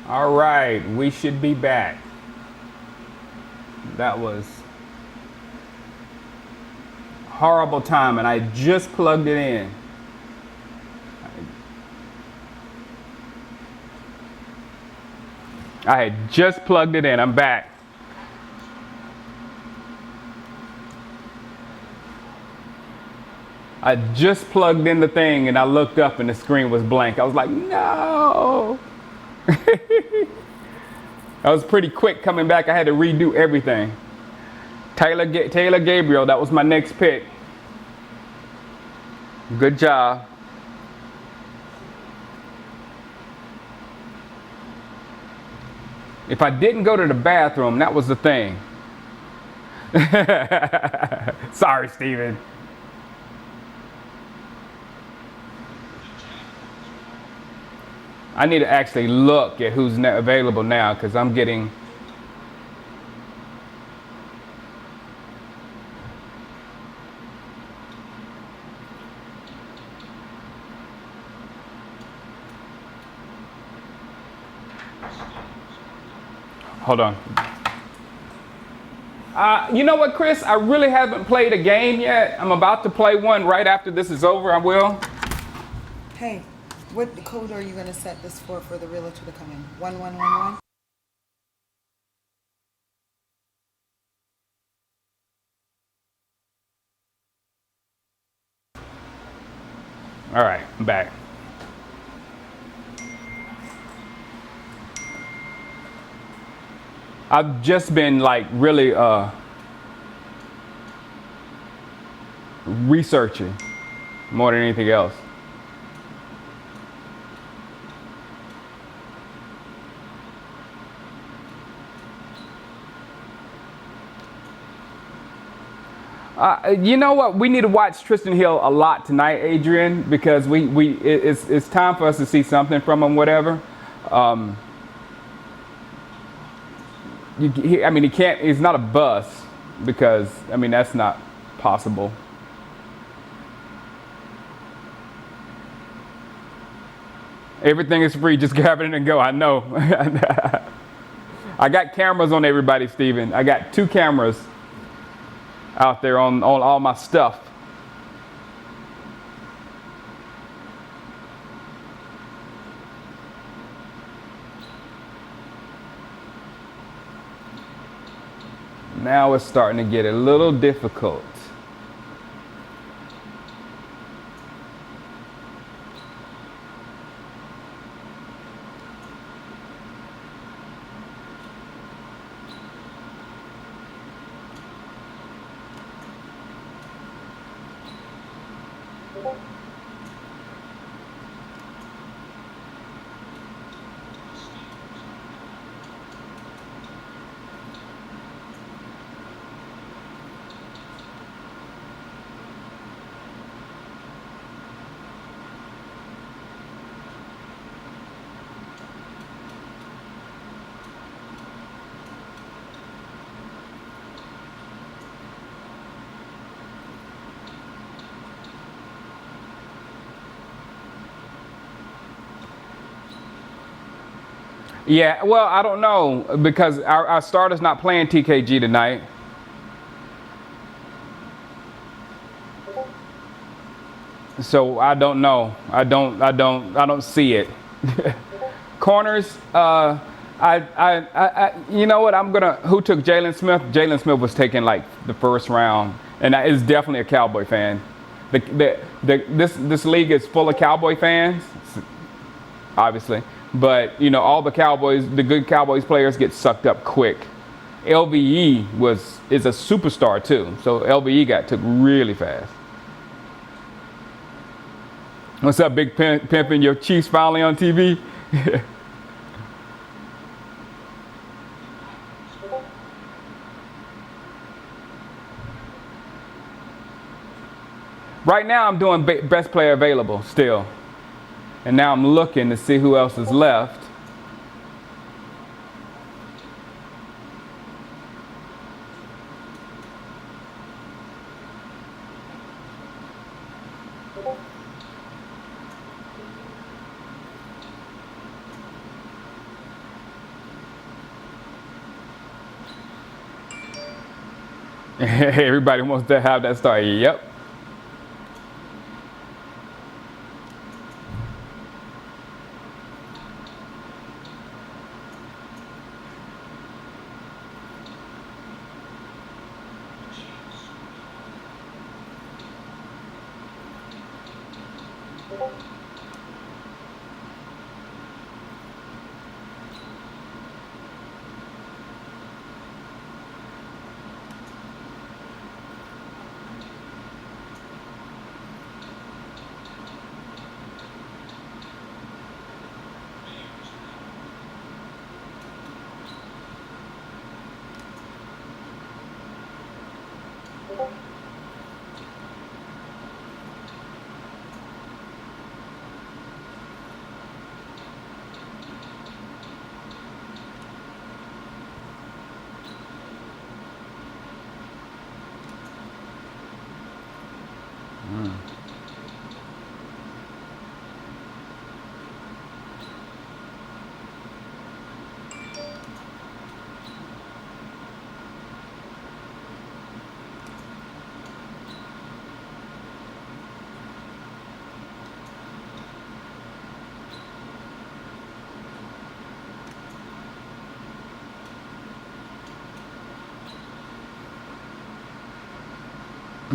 All right, we should be back. That was horrible time, and I just plugged it in. I had just plugged it in. I'm back. I just plugged in the thing, and I looked up, and the screen was blank. I was like, no. I was pretty quick coming back. I had to redo everything. Taylor Gabriel, that was my next pick. Good job. If I didn't go to the bathroom, that was the thing. Sorry, Steven. I need to actually look at who's available now because I'm getting. Hold on. You know what, Chris? I really haven't played a game yet. I'm about to play one right after this is over. I will. Hey, what code are you going to set this for the realtor to come in? 1111? All right, I'm back. I've just been like really researching more than anything else. You know what? We need to watch Tristan Hill a lot tonight, Adrian, because it's time for us to see something from him. Whatever. He can't. He's not a bust because that's not possible. Everything is free. Just grab it and go. I know. I got cameras on everybody, Steven. I got 2 cameras out there on all my stuff. Now it's starting to get a little difficult. Yeah, well, I don't know because our starter's not playing TKG tonight. So I don't know. I don't see it. Corners, you know what? Who took Jalen Smith? Jalen Smith was taken like the first round, and that is definitely a Cowboy fan. This league is full of Cowboy fans, obviously. But all the good Cowboys players get sucked up quick. LVE is a superstar too, so LVE got took really fast. What's up, Big Pimpin'? Your Chiefs finally on TV? Right now, I'm doing best player available still. And now I'm looking to see who else is left. Everybody wants to have that star. Yep.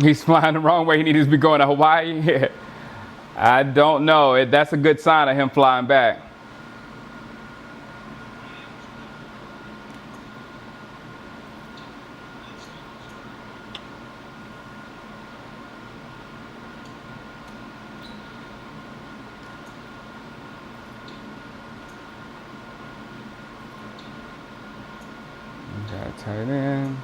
He's flying the wrong way. He needs to be going to Hawaii. I don't know. That's a good sign of him flying back. Got tight end.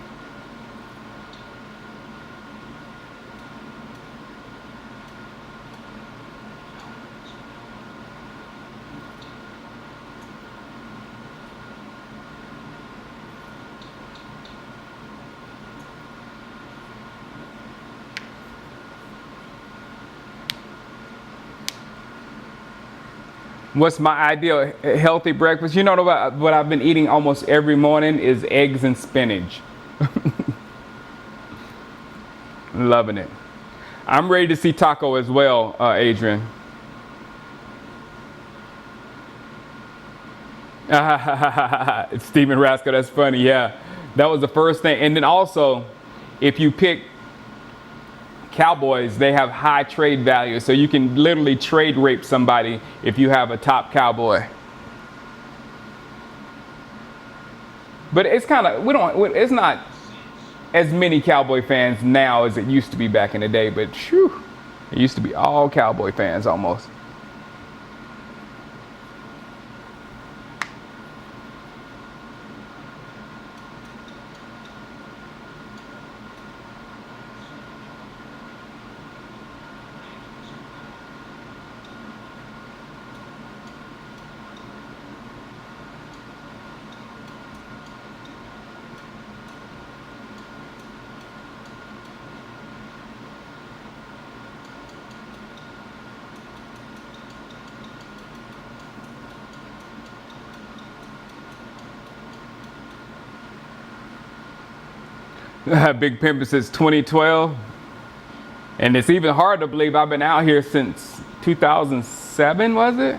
What's my ideal healthy breakfast? You know what I've been eating almost every morning is eggs and spinach. Loving it. I'm ready to see taco as well, Adrian. Steven Rasco, that's funny. Yeah, that was the first thing. And then also, if you pick Cowboys, they have high trade value, so you can literally trade rape somebody if you have a top Cowboy. But it's kind of it's not as many Cowboy fans now as it used to be back in the day. But whew, it used to be all Cowboy fans almost. Big Pimpin' since 2012. And it's even hard to believe I've been out here since 2007, was it?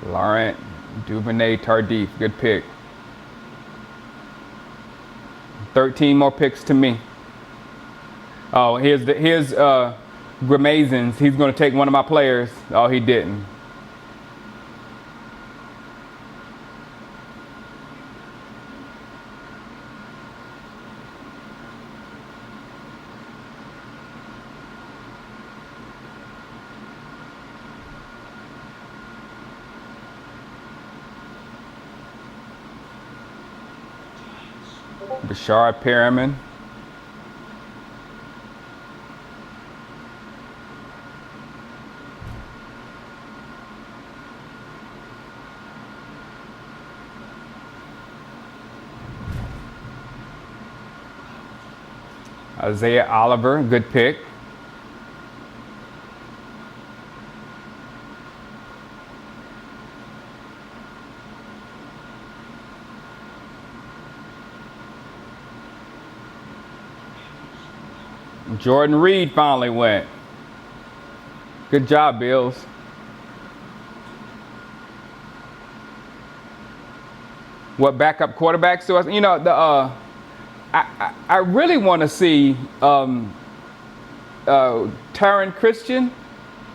Laurent Duvernay Tardif, good pick. 13 more picks to me. Oh, here's Gramazins. He's going to take one of my players. Oh, he didn't. Bashard Perriman. Isaiah Oliver, good pick. Jordan Reed finally went. Good job, Bills. What backup quarterbacks to us? You know, I really want to see Taron Christian,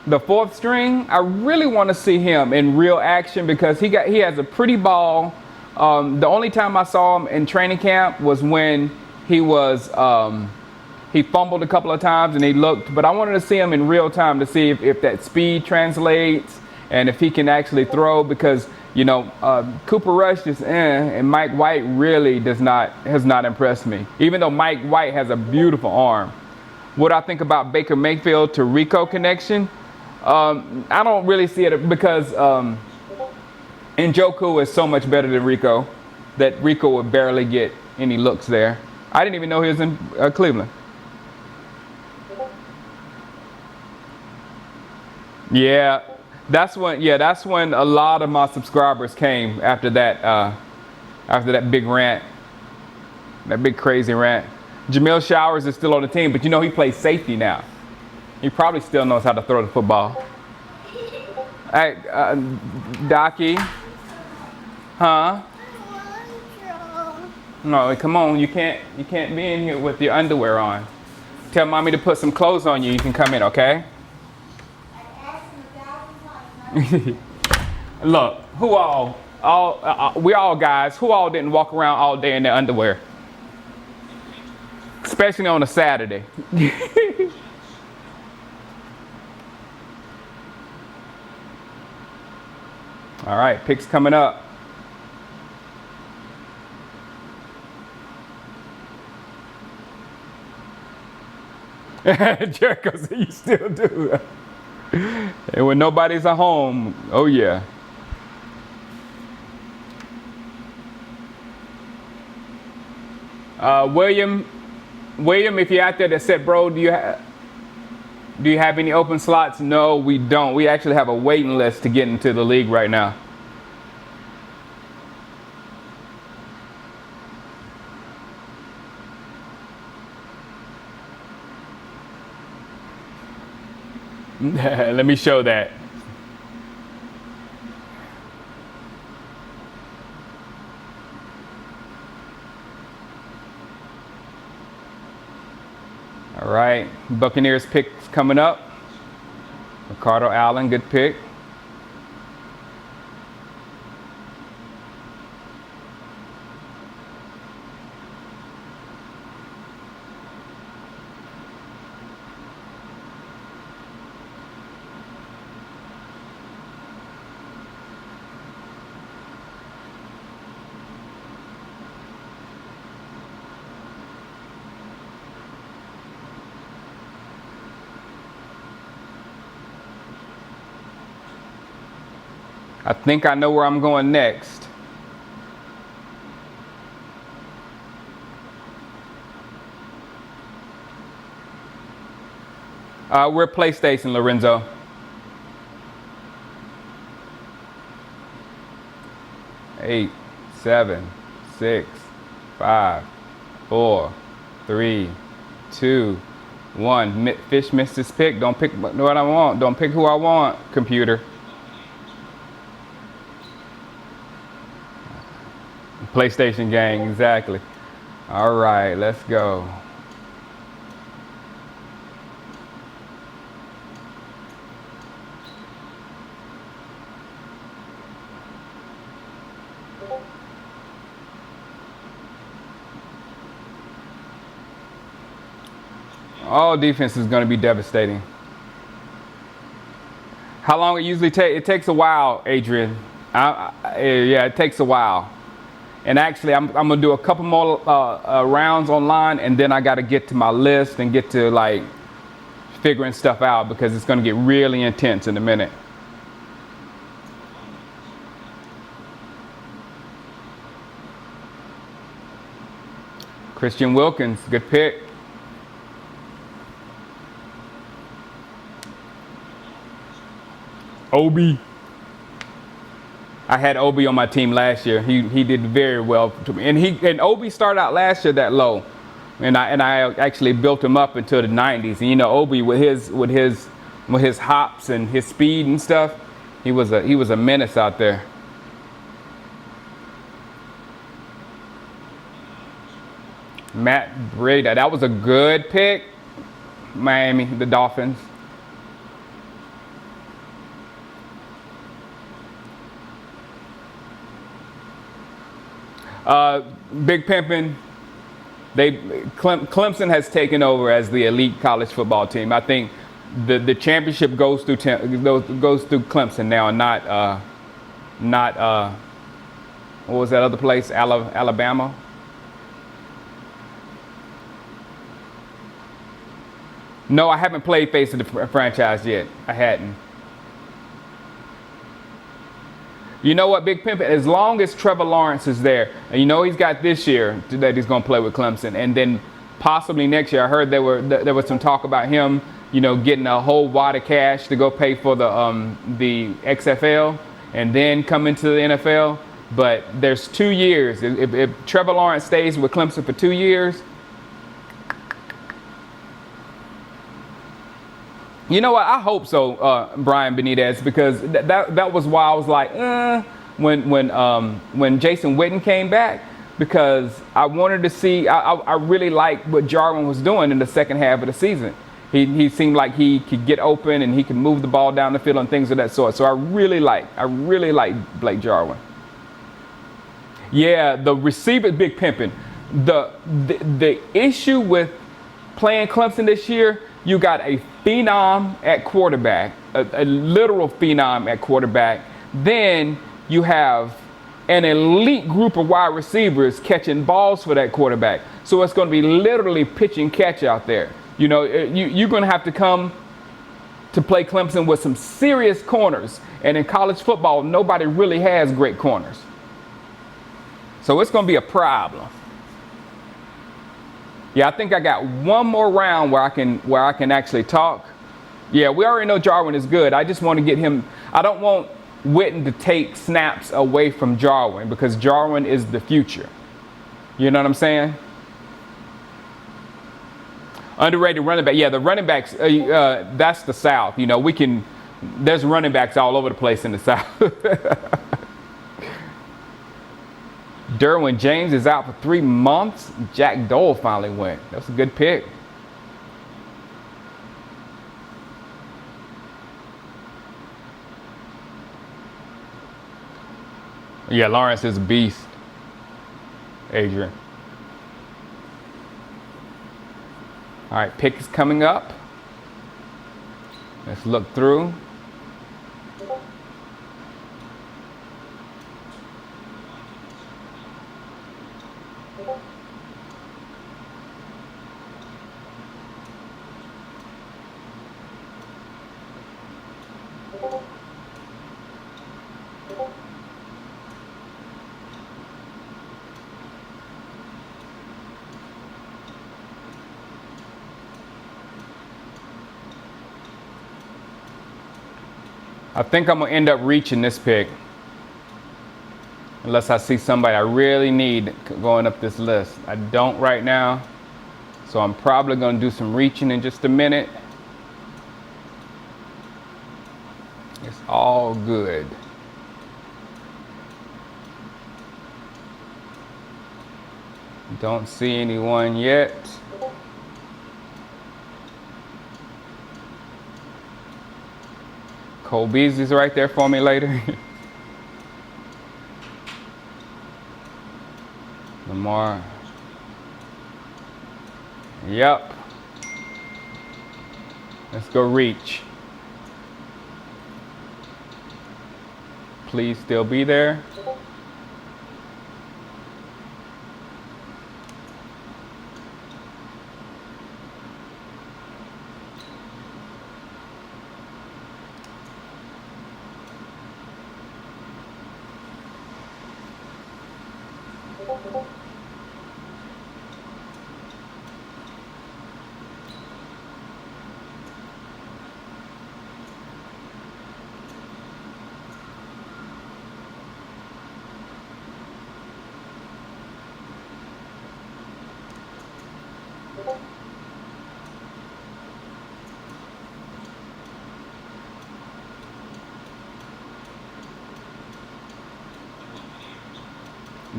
the fourth string. I really want to see him in real action because he has a pretty ball. The only time I saw him in training camp was when he fumbled a couple of times and he looked, but I wanted to see him in real time to see if that speed translates and if he can actually throw because, you know, Cooper Rush is and Mike White really has not impressed me, even though Mike White has a beautiful arm. What I think about Baker Mayfield to Rico connection, I don't really see it because Njoku is so much better than Rico that Rico would barely get any looks there. I didn't even know he was in Cleveland. Yeah, that's when a lot of my subscribers came after that big rant, that big crazy rant. Jamil Showers is still on the team, but you know he plays safety now. He probably still knows how to throw the football. Hey, Docky, huh? No, come on, you can't be in here with your underwear on. Tell mommy to put some clothes on you. You can come in, okay? Look, we all guys, who all didn't walk around all day in their underwear? Especially on a Saturday. All right, picks coming up. Jericho said you still do. And when nobody's at home, oh yeah. William, if you're out there that said, bro, do you have any open slots? No, we don't. We actually have a waiting list to get into the league right now. Let me show that. All right, Buccaneers picks coming up. Ricardo Allen, good pick. I think I know where I'm going next. We're PlayStation, Lorenzo. Eight, 7, 6, 5, 4, 3, 2, 1. Fish missed his pick. Don't pick what I want. Don't pick who I want, computer. PlayStation gang, exactly. All right, let's go. All defense is going to be devastating. How long it usually takes? It takes a while, Adrian. Yeah, it takes a while. And actually, I'm going to do a couple more rounds online, and then I got to get to my list and get to, like, figuring stuff out because it's going to get really intense in a minute. Christian Wilkins, good pick. Obi. I had Obi on my team last year. He did very well to me. And Obi started out last year that low. and I actually built him up until the 90s. And you know, Obi with his hops and his speed and stuff, he was a menace out there. Matt Breida, that was a good pick. Miami, the Dolphins. Big Pimpin'. Clemson has taken over as the elite college football team. I think the championship goes through Clemson now, and not what was that other place? Alabama. No, I haven't played Face of the Franchise yet. I hadn't. You know what, Big Pimpin', as long as Trevor Lawrence is there, and you know he's got this year that he's going to play with Clemson, and then possibly next year. I heard there was some talk about him, you know, getting a whole wad of cash to go pay for the XFL and then come into the NFL. But there's 2 years. If Trevor Lawrence stays with Clemson for 2 years, you know what? I hope so, Brian Benitez, because that was why I was like, when Jason Witten came back, because I wanted to see. I really liked what Jarwin was doing in the second half of the season. He seemed like he could get open and he could move the ball down the field and things of that sort. So I really like Blake Jarwin. Yeah, the receiver, Big Pimpin'. The issue with playing Clemson this year, you got a phenom at quarterback, a literal phenom at quarterback. Then you have an elite group of wide receivers catching balls for that quarterback. So it's going to be literally pitch and catch out there. You know, you're going to have to come to play Clemson with some serious corners. And in college football, nobody really has great corners. So it's going to be a problem. Yeah, I think I got one more round where I can actually talk. Yeah, we already know Jarwin is good. I just want to get him. I don't want Witten to take snaps away from Jarwin, because Jarwin is the future. You know what I'm saying? Underrated running back. Yeah, the running backs, that's the South. You know, there's running backs all over the place in the South. Derwin James is out for 3 months. Jack Dole finally went. That's a good pick. Yeah, Lawrence is a beast. Adrian. All right, pick is coming up. Let's look through. I think I'm going to end up reaching this pick, unless I see somebody I really need going up this list. I don't right now, so I'm probably going to do some reaching in just a minute. It's all good. Don't see anyone yet. Cole Beasley's right there for me later. Lamar. Yep. Let's go reach. Please still be there.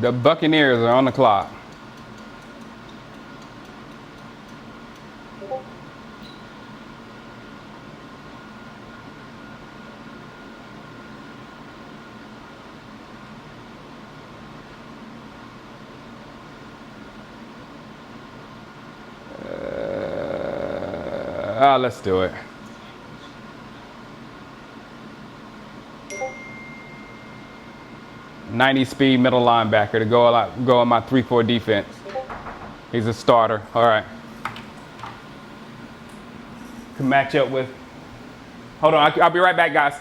The Buccaneers are on the clock. Let's do it. .90 speed middle linebacker to go on my 3-4 defense. He's a starter. All right. Can match up with. Hold on. I'll be right back, guys.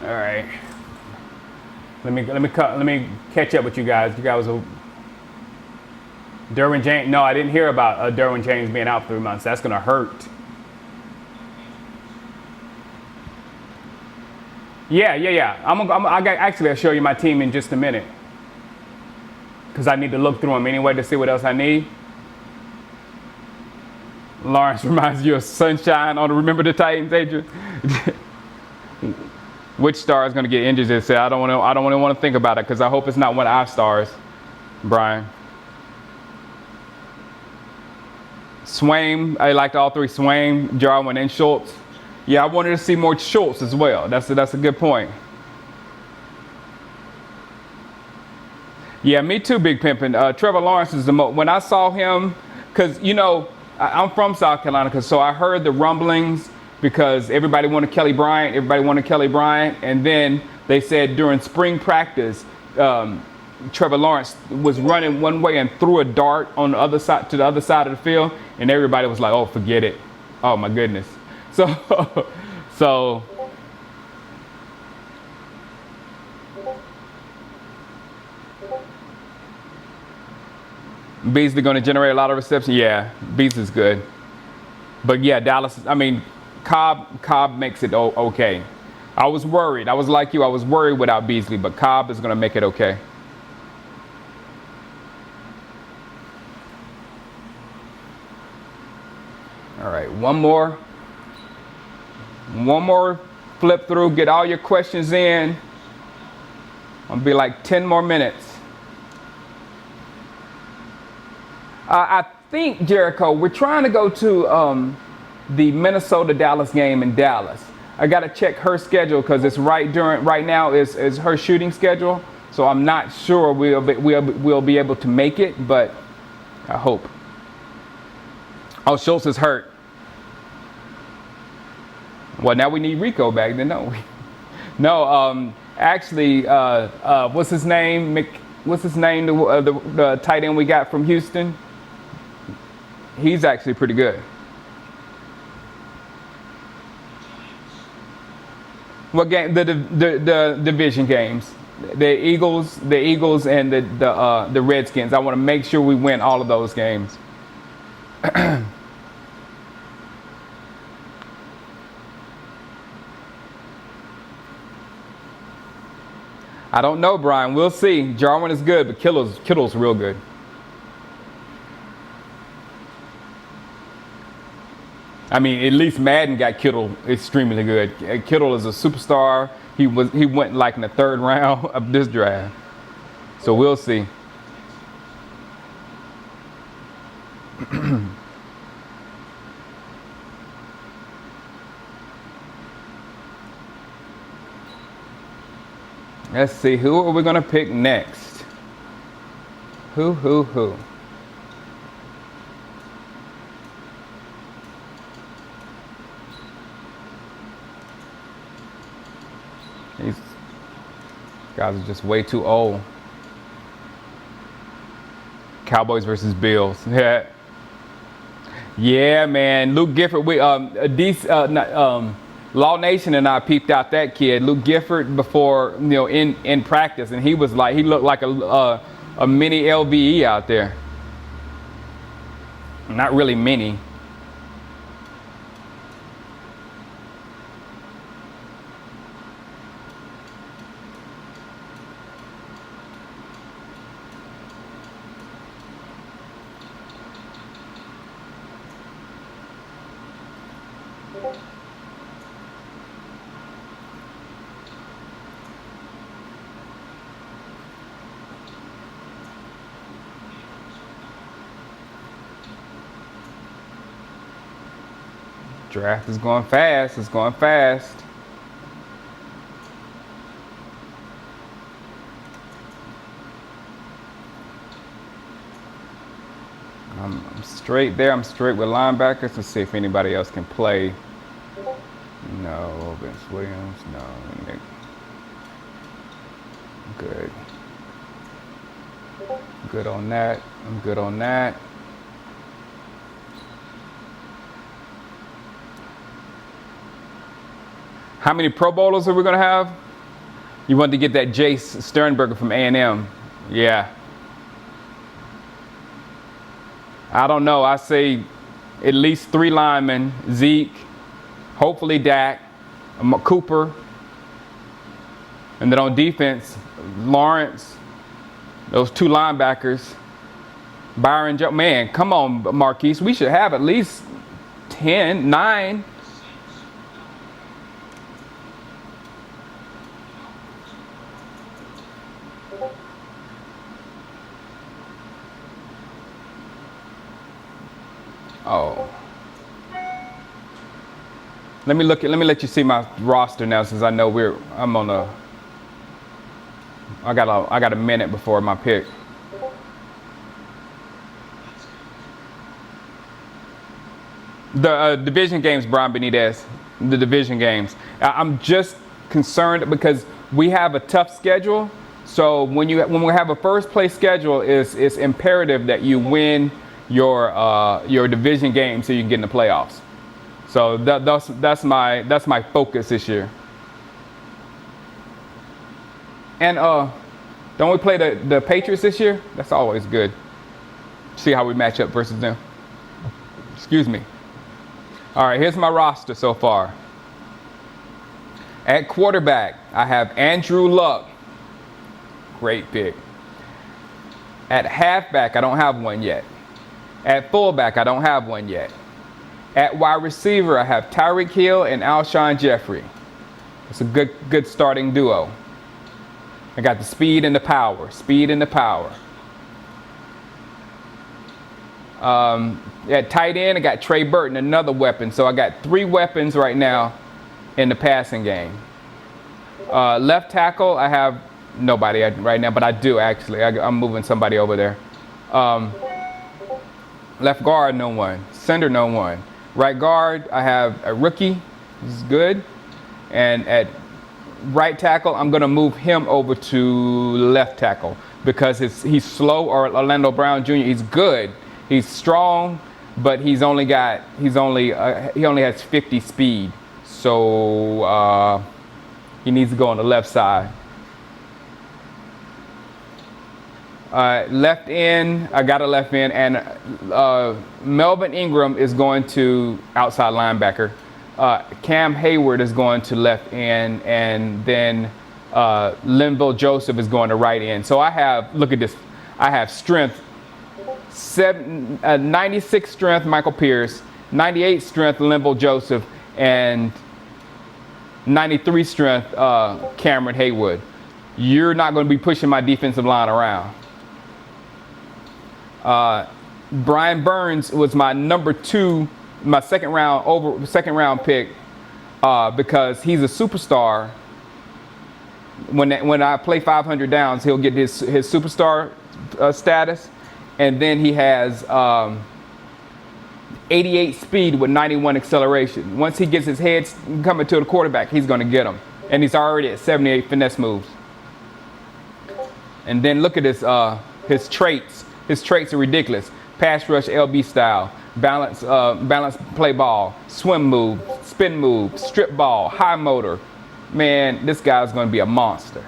All right. Let me catch up with you guys. You guys will. Derwin James. No, I didn't hear about Derwin James being out 3 months. That's gonna hurt. Yeah. Actually, I'll show you my team in just a minute. Because I need to look through them anyway to see what else I need. Lawrence reminds you of Sunshine on the Remember the Titans, Adrian. Which star is going to get injured this year? I don't want to think about it because I hope it's not one of our stars, Brian. Swain, I liked all three. Swain, Jarwin, and Schultz. Yeah, I wanted to see more Schultz as well. That's a good point. Yeah, me too, Big Pimpin'. Trevor Lawrence is the most. When I saw him, because I'm from South Carolina, so I heard the rumblings because everybody wanted Kelly Bryant, and then they said during spring practice, Trevor Lawrence was running one way and threw a dart on the other side to the other side of the field, and everybody was like, "Oh, forget it! Oh my goodness!" So. Beasley going to generate a lot of reception. Yeah, Beasley's good, but yeah, Dallas. I mean, Cobb makes it okay. I was worried. I was like you. I was worried without Beasley, but Cobb is going to make it okay. All right, one more flip through. Get all your questions in. I'll be like 10 more minutes. I think, Jericho, we're trying to go to the Minnesota-Dallas game in Dallas. I got to check her schedule because it's right now is her shooting schedule. So I'm not sure we'll be able to make it, but I hope. Oh, Schultz is hurt. Well, now we need Rico back then, don't we? No, actually, what's his name? The tight end we got from Houston? He's actually pretty good. What game? The division games. The Eagles and the Redskins. I want to make sure we win all of those games. I don't know, Brian. We'll see. Jarwin is good, but Kittle's real good. I mean, at least Madden got Kittle extremely good. Kittle is a superstar. He went like in the third round of this draft. So we'll see. Let's see, who are we going to pick next? Who? These guys are just way too old. Cowboys versus Bills. Yeah. Yeah, man. Luke Gifford, Law Nation and I peeped out that kid, Luke Gifford, before, in practice, and he looked like a mini LVE out there. Not really mini. Draft is going fast. It's going fast. I'm straight there. I'm straight with linebackers. Let's see if anybody else can play. No, Vince Williams. No, Nick. Good. Good on that. I'm good on that. How many Pro Bowlers are we going to have? You want to get that Jace Sternberger from A&M. Yeah. I don't know. I say at least 3 linemen. Zeke, hopefully Dak, Cooper. And then on defense, Lawrence, those 2 linebackers. Byron Jones. Man, come on, Marquise. We should have at least 10, 9. Oh. Let me let you see my roster now, since I know I got a minute before my pick. The division games, Brian Benitez. The division games. I'm just concerned because we have a tough schedule. So when we have a first place schedule, it's imperative that you win your division game so you can get in the playoffs. So that's my focus this year. And don't we play the Patriots this year? That's always good. See how we match up versus them. Excuse me. All right, here's my roster so far. At quarterback, I have Andrew Luck. Great pick. At halfback, I don't have one yet. At fullback, I don't have one yet. At wide receiver, I have Tyreek Hill and Alshon Jeffrey. It's a good starting duo. I got the speed and the power. Speed and the power. At tight end, I got Trey Burton, another weapon. So I got 3 weapons right now in the passing game. Left tackle, I have nobody right now, but I do actually. I'm moving somebody over there. Left guard, no one. Center, no one. Right guard, I have a rookie. This is good. And at right tackle, I'm going to move him over to left tackle because he's slow. Or Orlando Brown Jr., he's good. He's strong, but he only has 50 speed. So he needs to go on the left side. Left end, I got a left end, and Melvin Ingram is going to outside linebacker. Cam Hayward is going to left end, and then Linville Joseph is going to right end. So I have, look at this, I have strength, 96 strength Michael Pierce, 98 strength Linville Joseph, and 93 strength Cameron Haywood. You're not going to be pushing my defensive line around. Brian Burns was my number 2, my second round pick, because he's a superstar. When I play 500 downs, he'll get his superstar status, and then he has 88 speed with 91 acceleration. Once he gets his head coming to the quarterback, he's going to get him. And he's already at 78 finesse moves. And then look at his traits. His traits are ridiculous. Pass rush LB style, balance play ball, swim move, spin move, strip ball, high motor. Man, this guy's going to be a monster.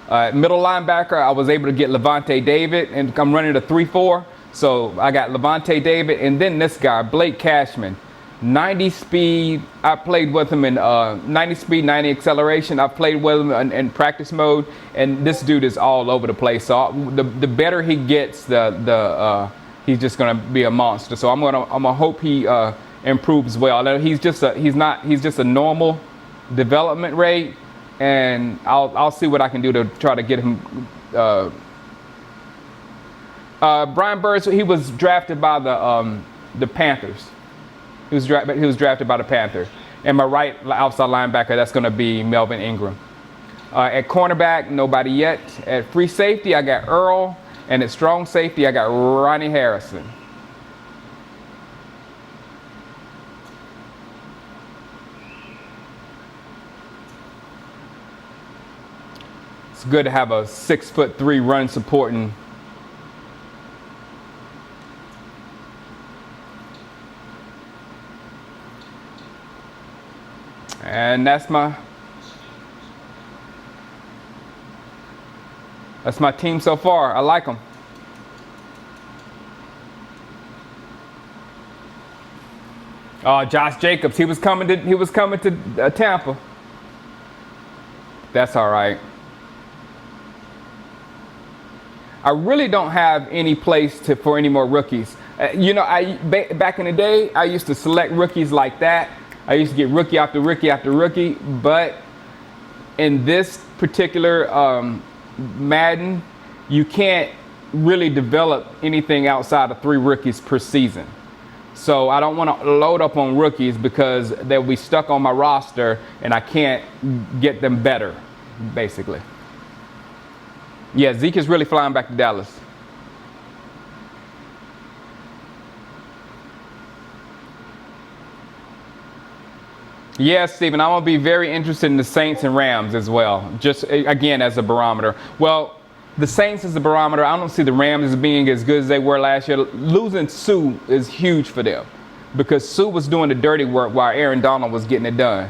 Middle linebacker, I was able to get Levante David, and I'm running a 3-4. So I got Levante David, and then this guy, Blake Cashman. 90 speed, I played with him in 90 speed, 90 acceleration. I played with him in practice mode, and this dude is all over the place. So the better he gets, he's just gonna be a monster. So I'm gonna hope he improves well. He's just a normal development rate, and I'll see what I can do to try to get him. Brian Burns, he was drafted by the Panthers. He was drafted by the Panthers. And my right outside linebacker, that's going to be Melvin Ingram. At cornerback, nobody yet. At free safety, I got Earl. And at strong safety, I got Ronnie Harrison. It's good to have a 6'3" run supporting. And that's my team so far. I like them. Josh Jacobs, he was coming to Tampa. That's all right. I really don't have any place for any more rookies. Back in the day, I used to select rookies like that. I used to get rookie after rookie after rookie, but in this particular Madden, you can't really develop anything outside of 3 rookies per season. So I don't want to load up on rookies because they'll be stuck on my roster and I can't get them better, basically. Yeah, Zeke is really flying back to Dallas. Yes, Stephen, I'm going to be very interested in the Saints and Rams as well, just again as a barometer. Well, the Saints is the barometer. I don't see the Rams as being as good as they were last year. Losing Sue is huge for them because Sue was doing the dirty work while Aaron Donald was getting it done.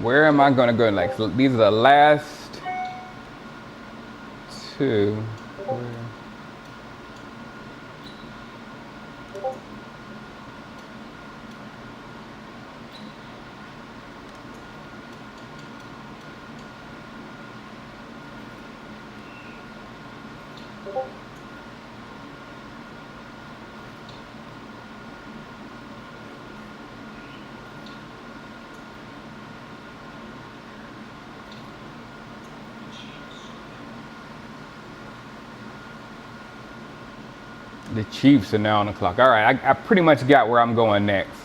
Where am I going to go next? These are the last 2. The Chiefs are now on the clock. All right, I pretty much got where I'm going next.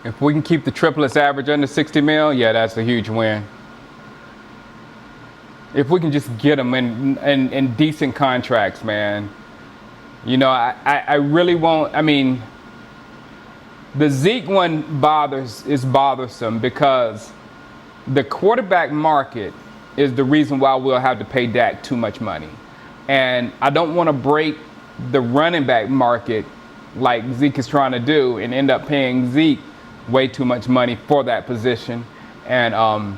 If we can keep the triplets average under 60 mil, yeah, that's a huge win. If we can just get them in decent contracts, man. I really won't. I mean, the Zeke one is bothersome because the quarterback market is the reason why we'll have to pay Dak too much money. And I don't want to break the running back market like Zeke is trying to do and end up paying Zeke way too much money for that position. And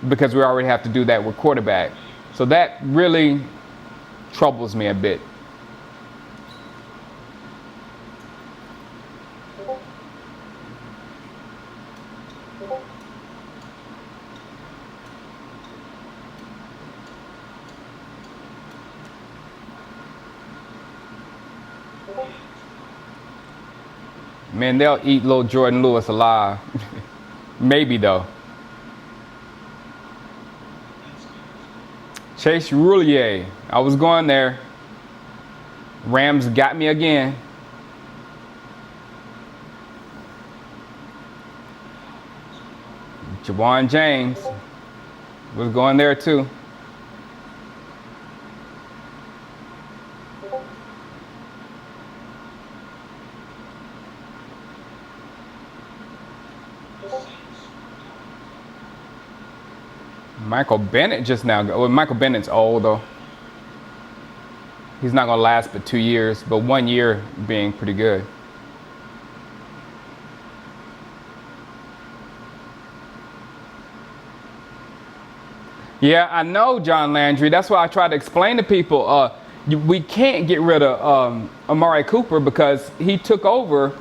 because we already have to do that with quarterback. So that really troubles me a bit. Man, they'll eat little Jordan Lewis alive. Maybe though. Chase Roulier. I was going there. Rams got me again. Jawan James was going there too. Michael Bennett just now. Well, Michael Bennett's old though. He's not gonna last but 2 years, but 1 year being pretty good. Yeah, I know, John Landry. That's why I try to explain to people. We can't get rid of Amari Cooper because he took over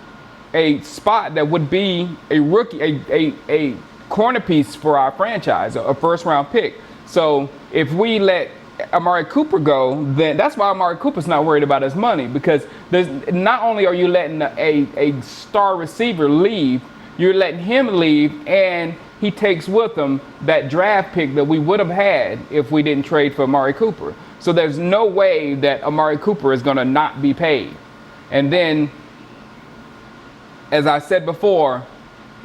a spot that would be a rookie, a corner piece for our franchise, a first round pick. So if we let Amari Cooper go, then that's why Amari Cooper's not worried about his money, because there's not only are you letting a star receiver leave, you're letting him leave, and he takes with him that draft pick that we would have had if we didn't trade for Amari Cooper. So there's no way that Amari Cooper is going to not be paid. And then, as I said before,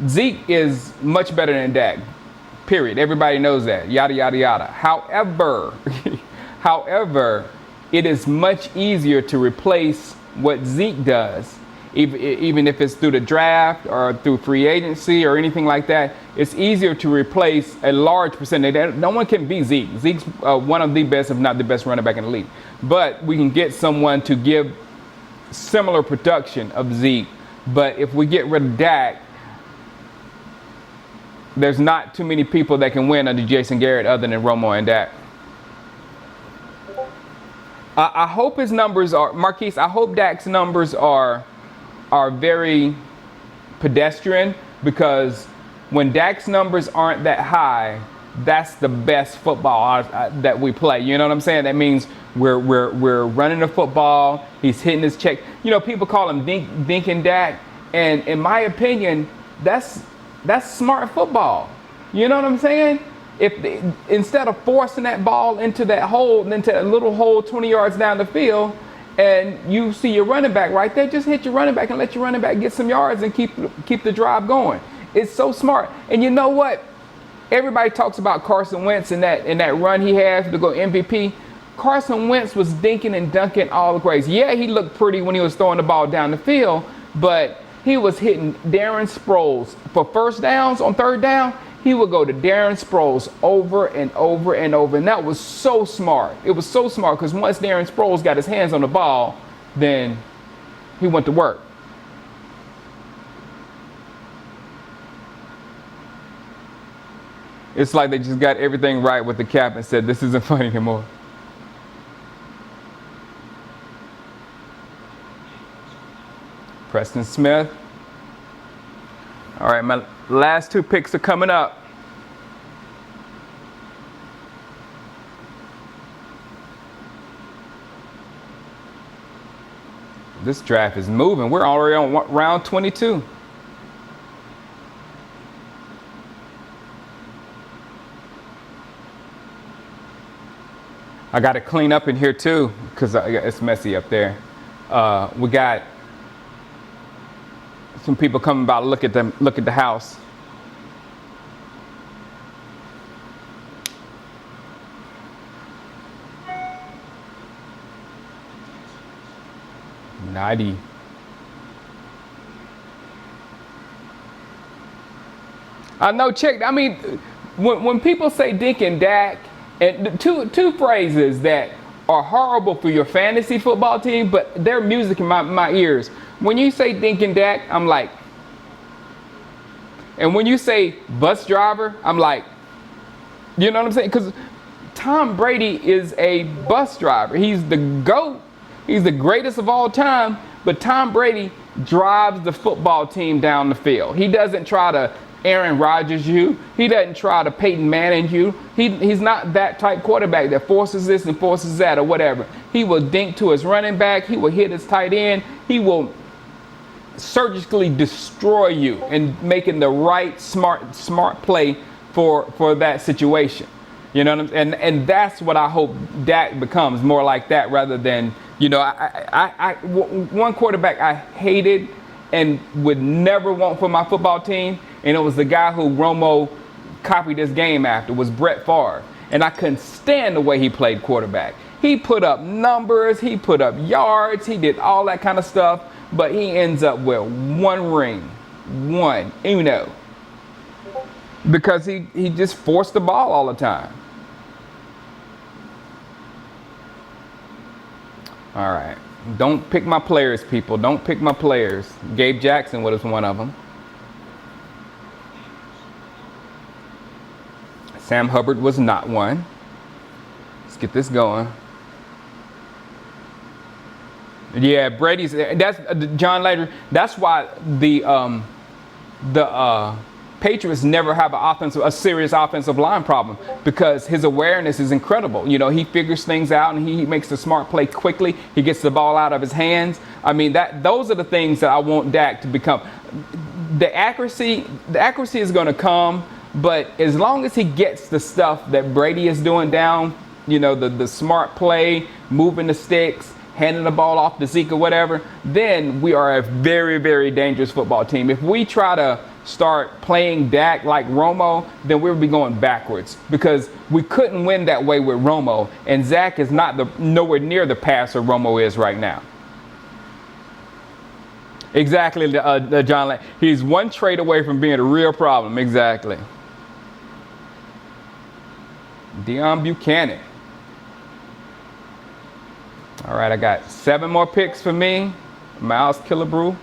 Zeke is much better than Dak. Period. Everybody knows that. Yada, yada, yada. However, it is much easier to replace what Zeke does, even if it's through the draft or through free agency or anything like that. It's easier to replace a large percentage. No one can beat Zeke. Zeke's one of the best, if not the best running back in the league. But we can get someone to give similar production of Zeke. But if we get rid of Dak, there's not too many people that can win under Jason Garrett other than Romo and Dak. I hope his numbers are, Marquise, I hope Dak's numbers are very pedestrian, because when Dak's numbers aren't that high, that's the best football that we play. You know what I'm saying? That means we're running the football. He's hitting his check. You know, people call him Dink and Dak, and in my opinion, that's smart football. You know what I'm saying? Instead of forcing that ball into that hole, into a little hole 20 yards down the field, and you see your running back right there, just hit your running back and let your running back get some yards and keep the drive going. It's so smart. And you know what? Everybody talks about Carson Wentz and that run he had to go MVP. Carson Wentz was dinking and dunking all the crazy. Yeah, he looked pretty when he was throwing the ball down the field, but he was hitting Darren Sproles for first downs. On third down, he would go to Darren Sproles over and over and over. And that was so smart. It was so smart, because once Darren Sproles got his hands on the ball, then he went to work. It's like they just got everything right with the cap and said, this isn't funny anymore. Preston Smith. All right, my last two picks are coming up. This draft is moving. We're already on round 22. I got to clean up in here too, because it's messy up there. We got some people coming by to look at the house. Nighty. I know, check. I mean, when people say Dink and Dak, and two phrases that are horrible for your fantasy football team, but they're music in my ears. When you say Dink and Dak, I'm like, and when you say bus driver, I'm like, you know what I'm saying? Because Tom Brady is a bus driver. He's the GOAT. He's the greatest of all time. But Tom Brady drives the football team down the field. He doesn't try to Aaron Rodgers you. He doesn't try to Peyton Manning you. He's not that type quarterback that forces this and forces that or whatever. He will dink to his running back. He will hit his tight end. He will surgically destroy you and making the right smart play for that situation. You know what I'm saying? And that's what I hope Dak becomes, more like that rather than, one quarterback I hated and would never want for my football team, and it was the guy who Romo copied this game after, was Brett Favre. And I couldn't stand the way he played quarterback. He put up numbers, he put up yards, he did all that kind of stuff, but he ends up with one ring, uno, because he just forced the ball all the time. All right. Don't pick my players, people. Don't pick my players. Gabe Jackson was one of them. Sam Hubbard was not one. Let's get this going. Yeah, that's John Later. That's why the Patriots never have a serious offensive line problem, because his awareness is incredible. He figures things out and he makes the smart play quickly. He gets the ball out of his hands. I mean, those are the things that I want Dak to become. The accuracy is going to come, but as long as he gets the stuff that Brady is doing down, the smart play, moving the sticks, handing the ball off to Zeke or whatever, then we are a very, very dangerous football team. If we try to start playing Dak like Romo, then we'll be going backwards, because we couldn't win that way with Romo, and Zach is nowhere near the passer Romo is right now. Exactly, John. He's one trade away from being a real problem. Exactly. Deion Buchanan. All right, I got 7 more picks for me. Miles Killebrew.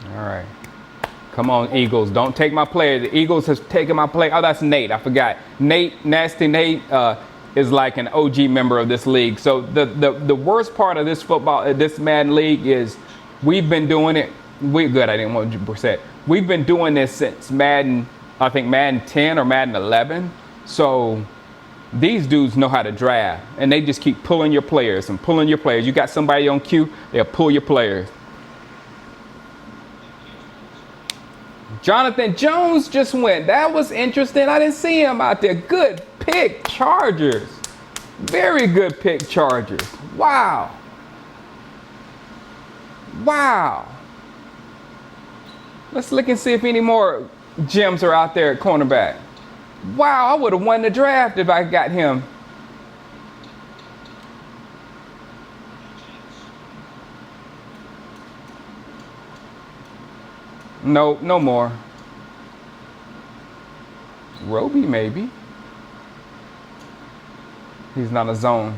All right. Come on, Eagles. Don't take my player. The Eagles has taken my player. Oh, that's Nate. I forgot. Nasty Nate is like an OG member of this league. So the worst part of this Madden league is we've been doing it. I didn't want 100%. We've been doing this since Madden 10 or Madden 11. So these dudes know how to draft, and they just keep pulling your players and pulling your players. You got somebody on cue, they'll pull your players. Jonathan Jones just went. That was interesting. I didn't see him out there. Good pick, Chargers. Very good pick, Chargers. Wow. Let's look and see if any more gems are out there at cornerback. Wow, I would have won the draft if I got him. No more. Roby, maybe. He's not a zone.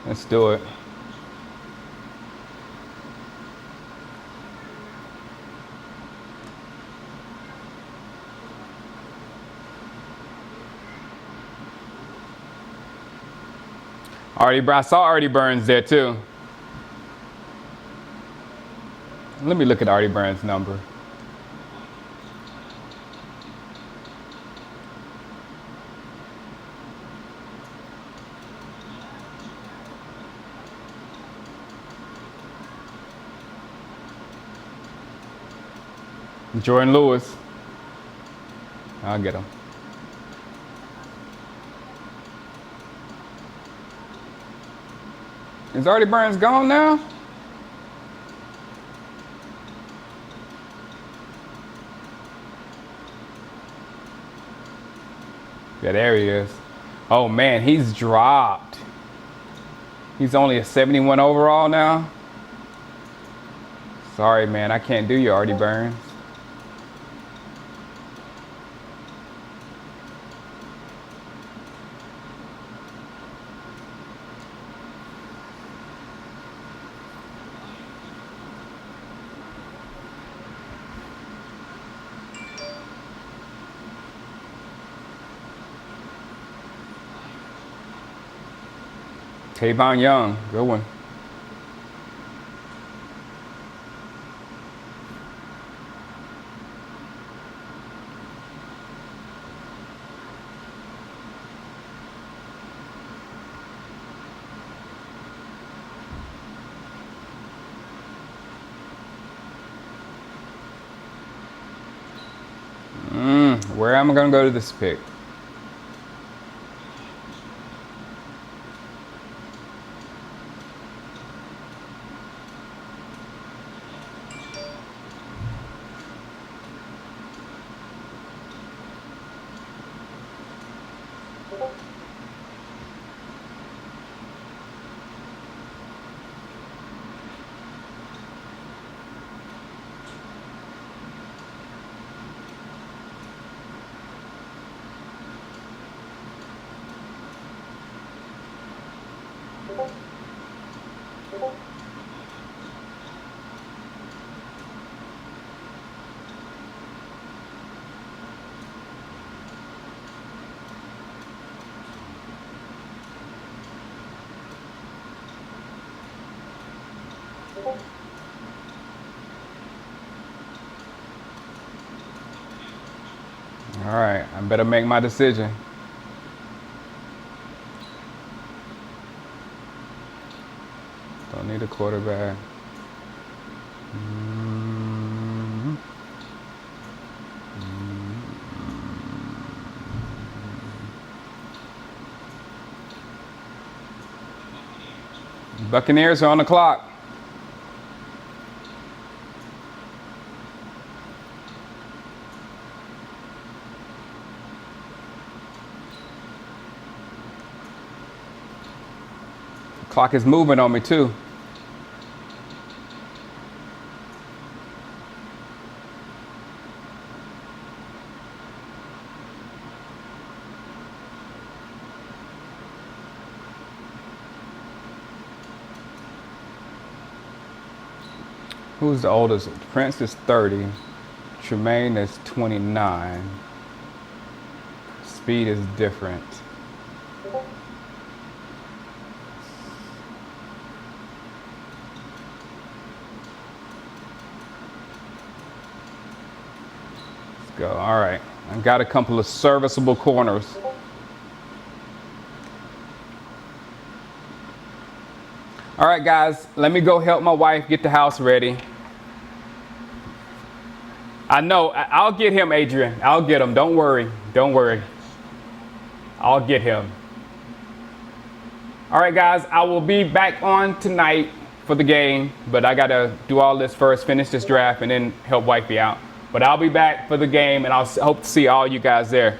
Let's do it. I saw Artie Burns there too. Let me look at Artie Burns' number. Jordan Lewis. I'll get him. Is Artie Burns gone now? Yeah, there he is. Oh man, he's dropped. He's only a 71 overall now. Sorry, man, I can't do you, Artie Burns. Tavon Young, good one. Where am I going to go to this pick? All right, I better make my decision. Don't need a quarterback. Buccaneers are on the clock. Clock is moving on me too. Who's the oldest? Prince is 30. Tremaine is 29. Speed is different. Go. All right. I got a couple of serviceable corners. All right, guys, let me go help my wife get the house ready. I know. I'll get him, Adrian. I'll get him. Don't worry. Don't worry. I'll get him. All right, guys, I will be back on tonight for the game, but I got to do all this first, finish this draft, and then help wifey out. But I'll be back for the game, and I'll hope to see all you guys there.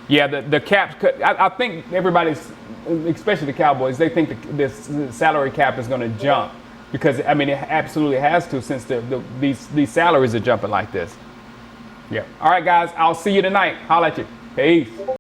Yeah, the cap, I think everybody's, especially the Cowboys, they think this salary cap is going to jump. Because, I mean, it absolutely has to since these salaries are jumping like this. Yeah. All right, guys, I'll see you tonight. Holla at you. Peace.